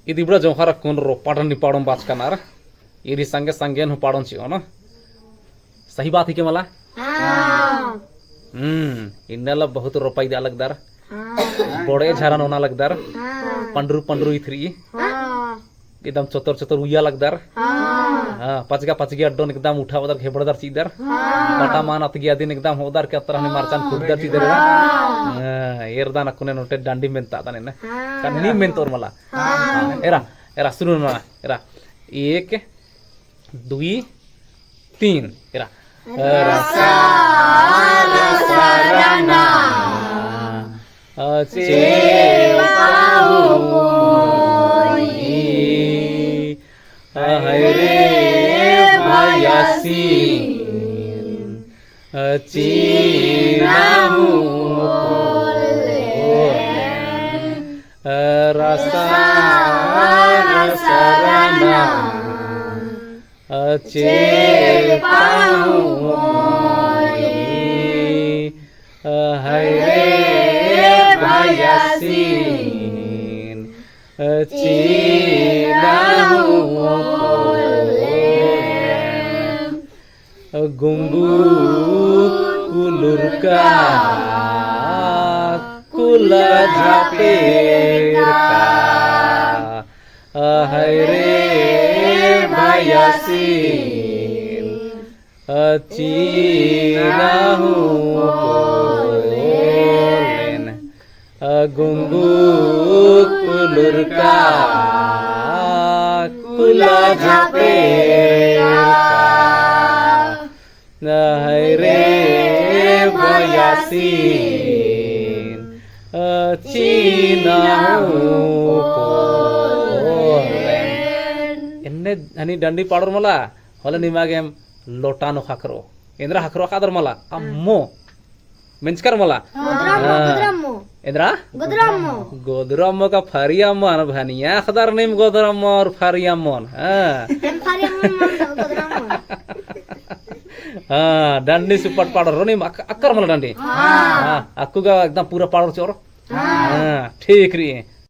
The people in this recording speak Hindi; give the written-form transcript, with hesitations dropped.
ఇది కూడా జోహార कोनरो पाडन पाडन बाच कनार इरी संगे संगे नु पाडन छी ना सही बात है के मला इन्नेला बहुत रुपये दिया लगदार बड़े झारन होना लगदार पंडरू पंडरू इथरी एकदम चतर चतर उया लगदार पचगा अड्डोन एकदम उठा उधर घेबड़दार चीदर पटा मान अतगिया दिन एकदम होदार के तरह मारचान खुददार चीदर एरदान अकुने नोटे डांडी मेंता दाने ना कन्नी मेंतोर मला एरा एरा सुनो ना एरा 1 2 3 एरा रसा रसारना हरे भयासीन चीनाहू रसा रसारना चेपाहू हरे भयासीन चीनाहू गुंगू कुलुरका कुला झापेरका हरे भयासीन चीनाहू पोलेन गुंगू कुलुरका कुला झापेरका हरे भयासीन चीनाहू पोलेन इन्ने हनी डंडी पाडर मला होला निमागेम लोटानो खाकरो इंद्रा हाकरो कादर मला अम्मो मेंचकर मला इंद्रा गोदरामो का फरियामो अन भनिया खदर नेम गोदरामो और फरियामो डंडी सुपट पाडर रोनी अक्कर मला डंडी अक्कू का एकदम पूरा पाडर चोर ठीक रही